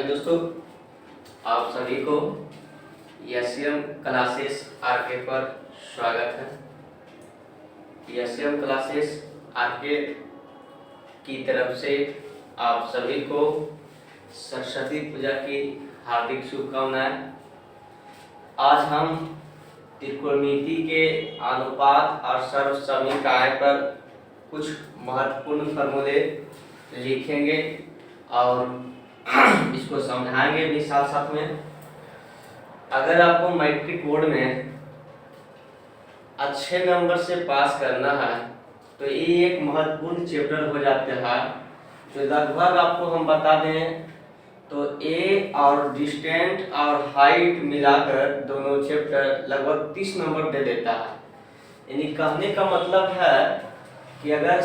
Hello दोस्तों, आप सभी को एसएम क्लासेस आरके पर स्वागत है। एसएम क्लासेस आरके की तरफ से आप सभी को सरस्वती पूजा की हार्दिक शुभकामनाएं। आज हम त्रिकोणमिति के अनुपात और सर्व समीकरण पर कुछ महत्वपूर्ण फॉर्मूले लिखेंगे और इसको समझाएंगे भी साथ साथ में। अगर आपको मैट्रिक बोर्ड में अच्छे नंबर से पास करना है तो ये एक महत्वपूर्ण चैप्टर हो जाता है, जो लगभग आपको हम बता दें तो ए और डिस्टेंस और हाइट मिलाकर दोनों चैप्टर लगभग 30 नंबर दे देता है। यानी कहने का मतलब है कि अगर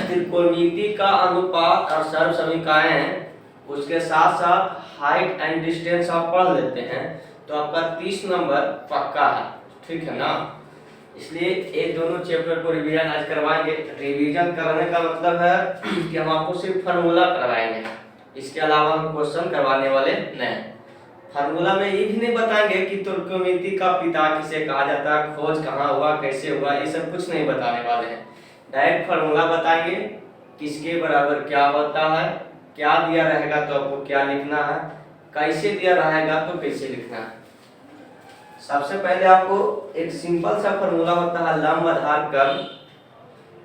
त्रिकोणमिति का अनुपात और सर्व समीकरण उसके साथ साथ हाइट एंड डिस्टेंस आप पढ़ लेते हैं तो आपका 30 नंबर पक्का है, ठीक है ना। इसलिए ये दोनों चैप्टर को रिवीजन आज करवाएंगे। रिवीजन करने का मतलब है कि हम आपको सिर्फ फार्मूला करवाएंगे, इसके अलावा हम क्वेश्चन करवाने वाले नहीं। फार्मूला में ये भी नहीं बताएंगे कि त्रिकोणमिति का पिता किसे कहा जाता है, खोज कहाँ हुआ, कैसे हुआ, ये सब कुछ नहीं बताने वाले हैं। डायरेक्ट फार्मूला बताएंगे, किसके बराबर क्या होता है, क्या दिया रहेगा तो आपको क्या लिखना है, कैसे दिया रहेगा तो कैसे लिखना है। सबसे पहले आपको एक सिंपल सा फार्मूला होता है लंब आधार कर्ण,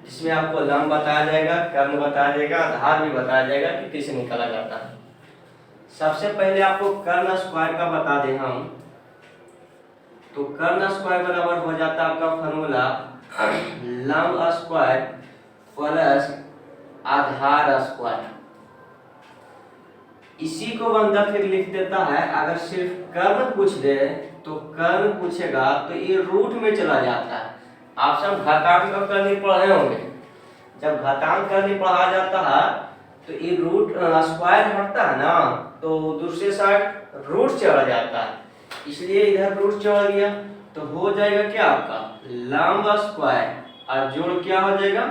जिसमें आपको लंब बताया जाएगा, कर्ण बताया जाएगा, आधार भी बताया जाएगा कि कैसे निकाला जाता है। सबसे पहले आपको कर्ण स्क्वायर का बता दें हम, तो कर्ण स्क्वायर बराबर हो जाता है आपका फार्मूला लंब स्क्वायर प्लस आधार स्क्वायर। इसी को बंदा फिर लिख देता है, अगर सिर्फ कर्ण पूछ दे तो कर्ण पूछेगा तो ये रूट में चला जाता है। आप सब घातांक का करनी पढ़े होंगे, जब घातांक करनी पढ़ा जाता है तो ये रूट स्क्वायर हटता है ना, तो दूसरे साइड रूट चढ़ जाता है, इसलिए इधर रूट चढ़ गया तो हो जाएगा क्या आपका लंब स्क्वायर और जोड़ क्या हो जाएगा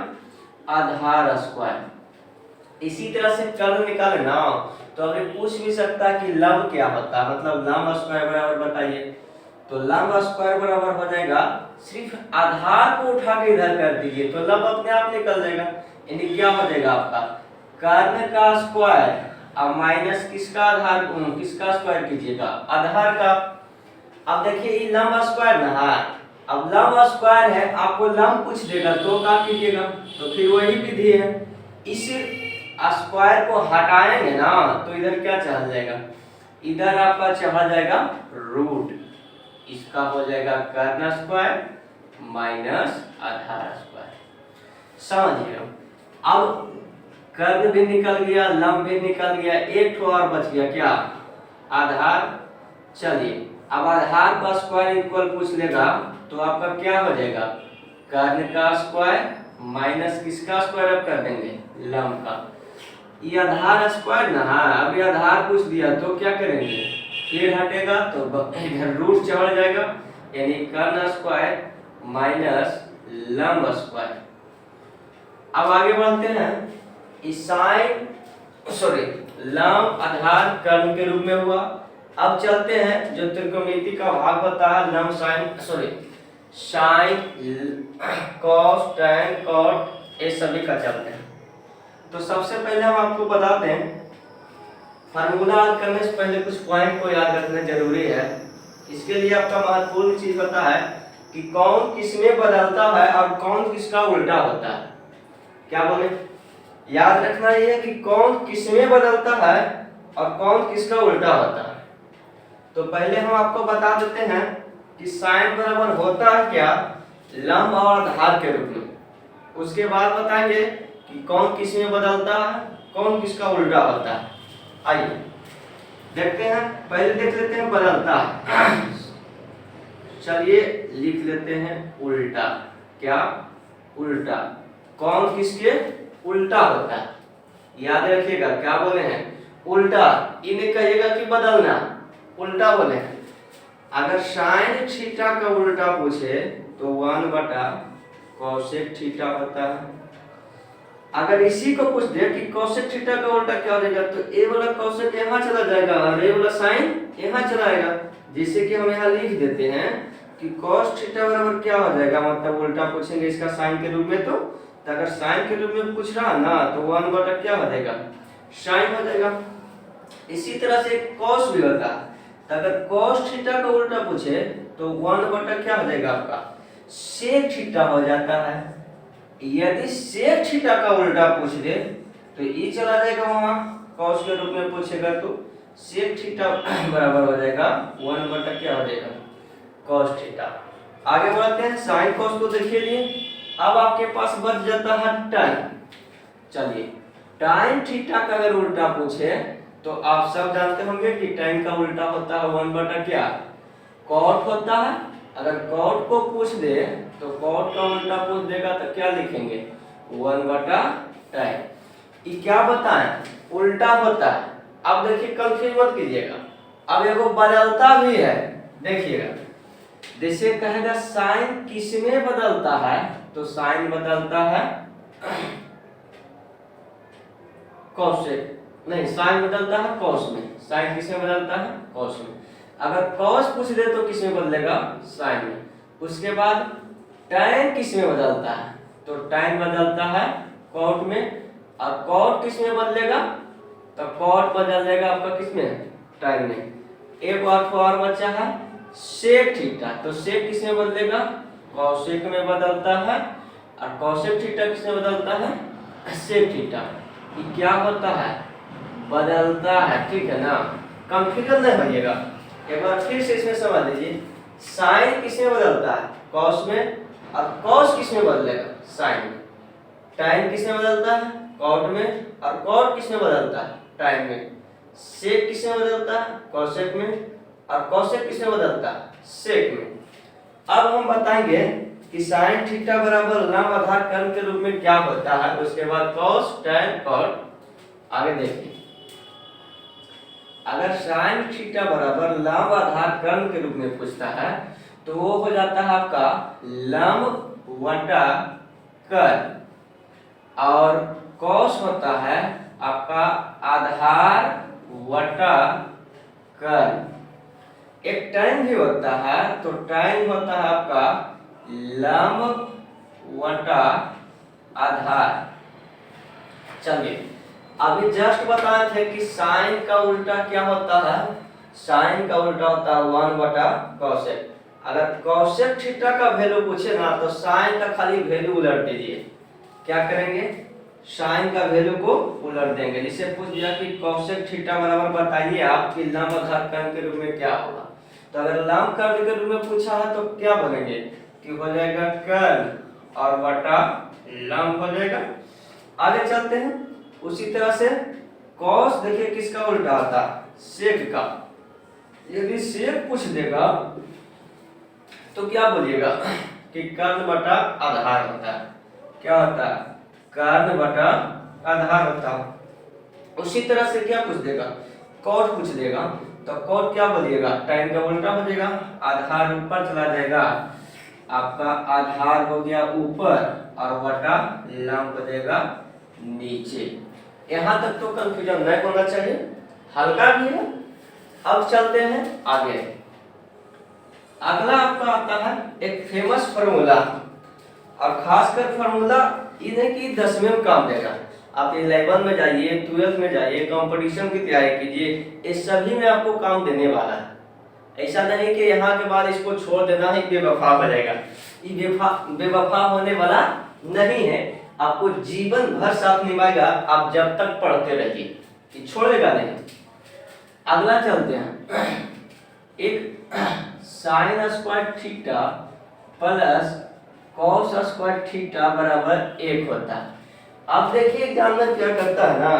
आधार स्क्वायर। इसी तरह से कर्ण निकाले ना तो अगर पूछ भी सकता है कि लंब क्या होता है, मतलब लंब स्क्वायर बराबर बताइए, तो लंब स्क्वायर बराबर हो जाएगा सिर्फ आधार को उठा के इधर कर दीजिए तो लंब अपने आप निकल जाएगा। यानी क्या हो जाएगा आपका कर्ण का स्क्वायर और माइनस किसका आधार, किसका स्क्वायर कीजिएगा आधार का। अब देखिए ये लंब स्क्वायर ना है, अब लंब स्क्वायर है, आपको लंब पूछ देगा तो क्या कीजिएगा, तो फिर वही विधि है, इस स्क्वायर को हटाएंगे ना तो इधर क्या चढ़ जाएगा, इधर आपका चढ़ जाएगा रूट, इसका हो जाएगा कर्ण स्क्वायर माइनस आधार स्क्वायर। समझिए अब कर्ण भी निकल गया, लंब भी निकल गया, एक ठो और बच गया क्या आधार। चलिए अब आधार का स्क्वायर इक्वल पूछ लेगा तो आपका क्या हो जाएगा कर्ण का स्क्वायर माइनस किसका स्क्वायर अब कर देंगे लंब का। ये आधार स्क्वायर ना है, अभी आधार पूछ दिया तो क्या करेंगे फिर हटेगा तो इधर रूट चढ़ जाएगा, यानी कर्ण स्क्वायर माइनस लंब स्क्वायर। अब आगे बढ़ते हैं, साइन लंब आधार कर्ण के रूप में हुआ। अब चलते हैं जो त्रिकोणमिति का भाग होता है लंब साइन कॉस टैन कॉट, ये सभी का चलते हैं। तो सबसे पहले हम आपको बता दें, फार्मूला याद करने से पहले कुछ पॉइंट को याद रखना जरूरी है। इसके लिए आपका महत्वपूर्ण चीज होता है कि कौन किसमें बदलता है और कौन किसका उल्टा होता है। क्या बोले, याद रखना ये है कि कौन किसमें बदलता है और कौन किसका उल्टा होता है। तो पहले हम आपको बता देते हैं कि साइन बराबर होता है क्या लंब और आधार के रूप में, उसके बाद बताएंगे कि कौन किस में बदलता है कौन किसका उल्टा होता है। आइए देखते हैं, पहले देख लेते हैं बदलता है। चलिए लिख लेते हैं उल्टा, क्या उल्टा, कौन किसके उल्टा होता है, याद रखिएगा क्या बोले हैं उल्टा, इन्हें कहिएगा कि बदलना, उल्टा बोले हैं। अगर साइन थीटा का उल्टा पूछे तो 1/cosec थीटा होता है, अगर इसी को पूछ दे कि कोसेक थीटा का उल्टा क्या हो जाएगा, तो ए वाला कोसेक यहाँ चला जाएगा और ए वाला साइन यहाँ चला आएगा, जिससे कि हम यहाँ लिख देते हैं कि cos थीटा बराबर क्या हो जाएगा, मतलब उल्टा पूछेंगे इसका साइन के रूप में, तो अगर साइन के रूप में पूछ रहा ना तो 1 बटा क्या हो जाएगा, साइन हो जाएगा। इसी तरह से cos भी होता है, तो अगर cos थीटा का उल्टा पूछे तो 1 बटा क्या हो जाएगा आपका, sec थीटा हो जाता है। यदि sec थीटा का उल्टा पूछ दे तो ये चला जाएगा वहां, cos के रूप में पूछेगा तो sec थीटा बराबर हो जाएगा 1 बटा क्या हो जाएगा, cos थीटा। आगे बढ़ते हैं, sin cos को देखिए लिए। अब आपके पास बच जाता है tan। चलिए tan थीटा का अगर उल्टा पूछे तो आप सब जानते होंगे कि tan का उल्टा होता है 1 बटा क्या, cot होता है। अगर cot को पूछ दे तो cot का उल्टा पूछ देगा तो क्या लिखेंगे, 1 बटा tan। ये क्या बताएं, उल्टा होता है। अब देखिए कंफ्यूज मत कीजिएगा, अब एगो बदलता भी है, देखिएगा। जैसे कहेगा साइन किस में बदलता है, तो साइन बदलता है कोसेक, नहीं साइन बदलता है कॉस में। साइन किस में बदलता है, कॉस में। अगर कॉस पूछ दे तो किस में बदलेगा, साइन में। उसके बाद tan किस में बदलता है, तो tan बदलता है कॉट में। और कॉट किस में बदलेगा, तो कॉट बदल जाएगा आपका किस में, tan में। एक और बचा है sec थीटा, तो sec किस में बदलेगा, cosec में बदलता है। और cosec थीटा किस में बदलता है, sec थीटा। ये क्या होता है, बदलता है, ठीक है ना, कंफ्यूजन नहीं होइएगा। एक बार फिर से इसमें समझ लीजिए, साइन किस में बदलता है, cos में। और cos किस में बदलेगा, साइन में। tan किस में बदलता है, cot में। और cot किस में बदलता है, tan में। sec किस में बदलता है, cosec में। और cosec किस में बदलता है, sec में। अब हम बताएंगे कि sin थीटा बराबर लंब आधार कर्ण के रूप में क्या होता है, उसके बाद cos tan cot। आगे देखिए, अगर sin थीटा बराबर लंब आधार कर्ण के रूप में पूछता है तो वो हो जाता है आपका लंब वटा कर्ण, और cos होता है आपका आधार वटा कर्ण। एक tan भी होता है, तो tan होता है आपका लंब वटा आधार। चलिए अभी जस्ट बताए थे कि साइन का उल्टा क्या होता है, साइन का उल्टा होता है 1 बटा कोसेक। अगर कोसेक थीटा का वैल्यू पूछे ना तो साइन का खाली वैल्यू उलट दीजिए। क्या करेंगे, साइन का वैल्यू को उलट देंगे। जिसे पूछ दिया कि कोसेक थीटा बराबर बताइए आप कि लंब आधार कर्ण के रूप में क्या होगा, तो अगर लंब कर्ण के रूप में पूछा है तो क्या बोलेंगे कि हो जाएगा कर्ण और बटा लंब हो जाएगा। आगे चलते हैं, उसी तरह से cos देखिए किसका उल्टा होता है, sec का। यदि sec पूछ देगा तो क्या बोलिएगा कि कर्ण बटा आधार होता है। क्या होता है, कर्ण बटा आधार होता है। उसी तरह से क्या पूछ देगा, cot पूछ देगा तो cot क्या बोलिएगा, tan का उल्टा हो जाएगा, आधार ऊपर चला जाएगा, आपका आधार हो गया ऊपर और बटा लंब हो जाएगा नीचे। यहाँ तक तो कंफ्यूजन नहीं होना चाहिए, हल्का भी है। अब चलते हैं आगे। अगला आपका आता है एक फेमस फार्मूला, और खासकर फार्मूला इन्हें की 10वीं में काम देगा। आप 11 में जाइए, 12 में जाइए, कंपटीशन की तैयारी कीजिए, इस सभी में आपको काम देने वाला है। ऐसा नहीं कि यहाँ के बाद इसको छोड़ देना ही बेवफा हो जाएगा, ये बेवफा होने वाला नहीं है। आपको जीवन भर साथ निभाएगा, आप जब तक पढ़ते रहिए, ये छोड़ेगा नहीं। अगला चलते हैं, एक sign square theta plus cos square theta बराबर 1 होता है। अब देखिए एग्जामिनर क्या करता है ना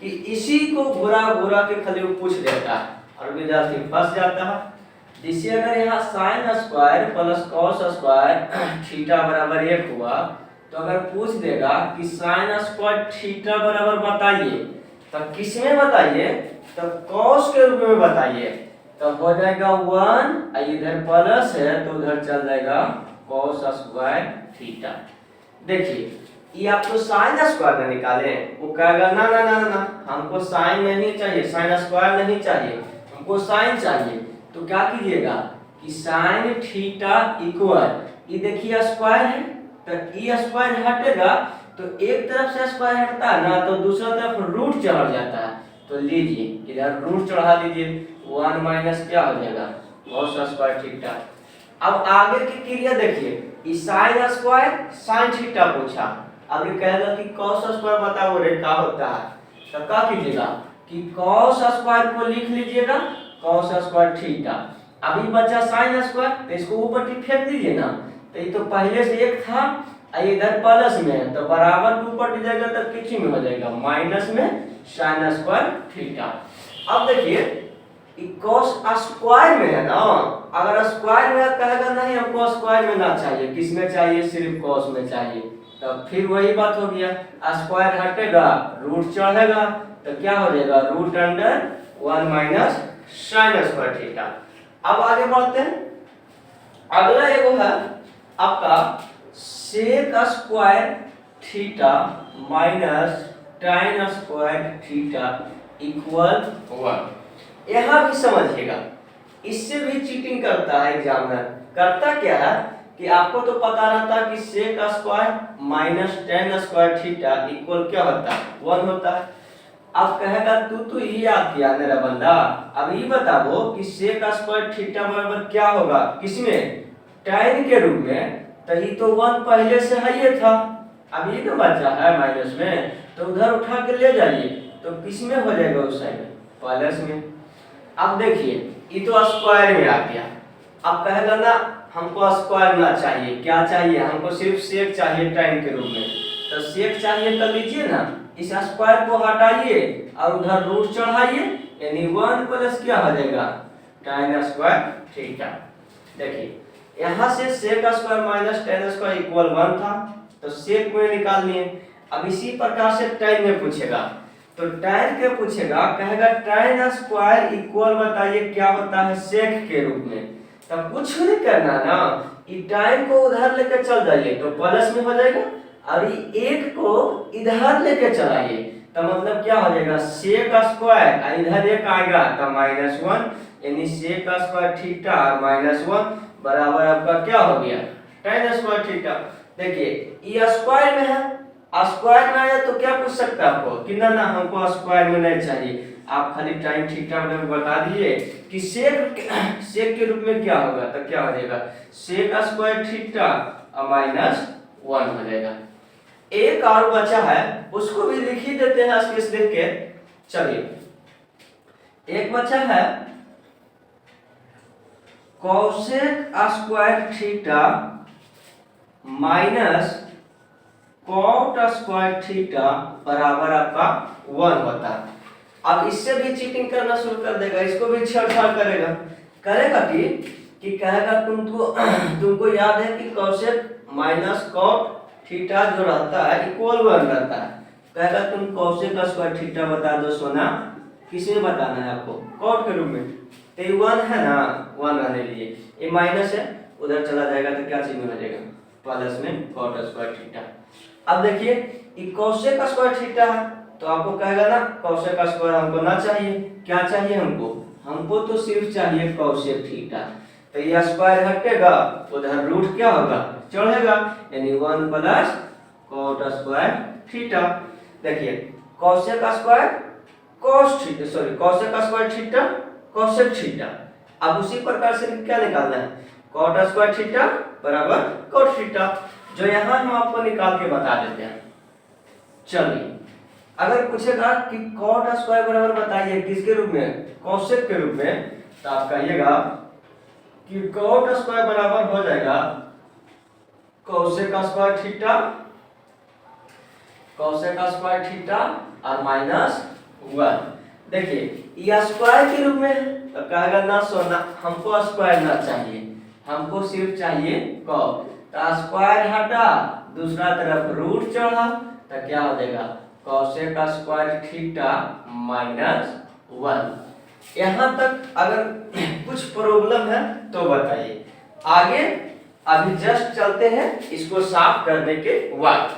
कि इसी को घुरा घुरा के खाली पूछ देता है और विद्यार्थी फंस जाता है। जिससे अगर यहाँ sine square plus cos square theta बराबर 1 हुआ, तो अगर पूछ देगा कि साइन स्क्वायर थीटा बराबर बताइए, तो किस में बताइए, तो कॉस के रूप में बताइए, तो हो जाएगा 1, इधर प्लस है तो उधर चल जाएगा कॉस स्क्वायर थीटा। देखिए ये आपको साइन स्क्वायर में निकाले, वो कहेगा ना ना ना ना, हमको साइन नहीं चाहिए, साइन स्क्वायर नहीं चाहिए, हमको साइन चाहिए। तो क्या कीजिएगा कि साइन थीटा इक्वल, ये देखिए स्क्वायर है तो ये स्क्वायर हटेगा, तो एक तरफ से स्क्वायर हटता है ना तो दूसरा तरफ रूट चढ़ जाता है। तो लीजिए इधर रूट चढ़ा दीजिए, 1 माइनस क्या हो जाएगा cos स्क्वायर थीटा। अब आगे की क्रिया देखिए, ये साइन स्क्वायर साइन थीटा पूछा, अब ये कहेगा कि cos स्क्वायर बताओ रे क्या होता है। तो क्या कीजिएगा कि cos स्क्वायर को लिख लीजिएगा cos स्क्वायर थीटा। अभी बचा साइन स्क्वायर, तो इसको ऊपर फेंक दीजिए ना, तो ये तो पहले से एक था, इधर प्लस में है तो बराबर के ऊपर जाएगा तो किसी में हो जाएगा माइनस में साइन स्क्वायर थीटा। अब देखिए cos स्क्वायर में है ना, अगर स्क्वायर में कहेगा नहीं हमको स्क्वायर में ना चाहिए, किस में चाहिए, सिर्फ cos में चाहिए, तो फिर वही बात हो गया, स्क्वायर हटेगा रूट चढ़ेगा, तो क्या हो जाएगा root under 1 minus sine square theta. अब आगे बढ़ते हैं, अगला एगो है आपका sec square theta minus tan square theta equal 1। यहाँ भी समझिएगा, इससे भी चीटिंग करता है एग्जामिनर। करता क्या है कि आपको तो पता रहता है कि sec square minus tan square theta equal क्या होता है 1 होता है। अब कहेगा तू ये याद किया मेरा बंदा, अब ये बताओ कि सेक स्क्वायर थीटा बराबर क्या होगा, किसमें, tan के रूप में, तो ये तो 1 पहले से है ये था, अब ये तो बचा है माइनस में, तो उधर उठा के ले जाइए, तो किस में हो जाएगा उस साइड प्लस में। अब देखिए ये तो स्क्वायर में आ गया, अब कहेगा ना हमको स्क्वायर ना चाहिए, क्या चाहिए, हमको सिर्फ सेक चाहिए tan के रूप में, तो सेक चाहिए तो लीजिए ना, इस स्क्वायर को हटाइए और उधर रूट चढ़ाइए, यानी 1 प्लस क्या हो जाएगा tan स्क्वायर थीटा। देखिए यहाँ से sec square minus tan square equal 1 था, तो सेक में निकाल लिए। अब इसी प्रकार से tan में पूछेगा, तो tan के पूछेगा, कहेगा tan स्क्वायर इक्वल बताइए क्या होता है सेक के रूप में, तब कुछ नहीं करना ना, ये tan को उधर लेकर चल जाइए तो प्लस में हो जाएगा, और ये 1 को इधर लेके चलाइए तो मतलब क्या हो जाएगा सेक स्क्वायर, इधर 1 आएगा तो -1, यानी सेक स्क्वायर थीटा -1 बराबर आपका क्या हो गया tan स्क्वायर थीटा। देखिए ये स्क्वायर में है, स्क्वायर में आया तो क्या पूछ सकता है आपको कि ना ना हमको स्क्वायर में नहीं चाहिए, आप खाली tan थीटा में बता दिए कि सेक के रूप में क्या होगा, तो क्या हो जाएगा सेक स्क्वायर थीटा -1 हो जाएगा। एक और बचा है, उसको भी लिख ही देते हैं स्केच देख के। चलिए एक बचा है cosec square theta minus cot square theta बराबर आपका 1 होता है। अब इससे भी चीटिंग करना शुरू कर देगा, इसको भी छेड़छाड़ करेगा। करेगा कि कहेगा तुमको याद है कि कोसेक माइनस कॉट थीटा जो रहता है इक्वल 1 रहता है, कहेगा तुम कोसेक स्क्वायर थीटा बता दो सोना, किसमें बताना है आपको कॉट के रूप में, तो ये 1 है ना, 1 रहने लीजिए, ये माइनस है उधर चला जाएगा तो क्या चीज में हो जाएगा प्लस में कॉट स्क्वायर थीटा। अब देखिए ये कोसेक स्क्वायर थीटा है, तो आपको कहेगा ना कोसेक स्क्वायर हमको ना चाहिए, क्या चाहिए हमको तो सिर्फ चाहिए कोसेक थीटा, तो ये स्क्वायर हटेगा उधर रूट क्या होगा चढ़ेगा, यानी 1 प्लस कॉट स्क्वायर थीटा। देखिए cosec square cosec square theta cosec theta. अब उसी प्रकार से क्या निकालना है कॉट स्क्वायर थीटा बराबर कॉट थीटा, जो यहाँ हम आपको निकाल के बता देते हैं। चलिए अगर पूछेगा कि कॉट स्क्वायर बराबर बताइए किसके रूप में, कोसेक के रूप में, तो आप कहिएगा कि कॉट स्क्वायर बराबर हो जाएगा कोसेक स्क्वायर थीटा और -1। देखिए ये स्क्वायर के रूप में, तो कहेगा ना सोना हमको स्क्वायर ना चाहिए, हमको सिर्फ चाहिए कॉट, तो स्क्वायर हटा दूसरा तरफ रूट चढ़ा, तो क्या हो जाएगा कोसेक स्क्वायर थीटा -1। यहाँ तक अगर कुछ प्रॉब्लम है तो बताइए, आगे अभी जस्ट चलते हैं इसको साफ करने के बाद।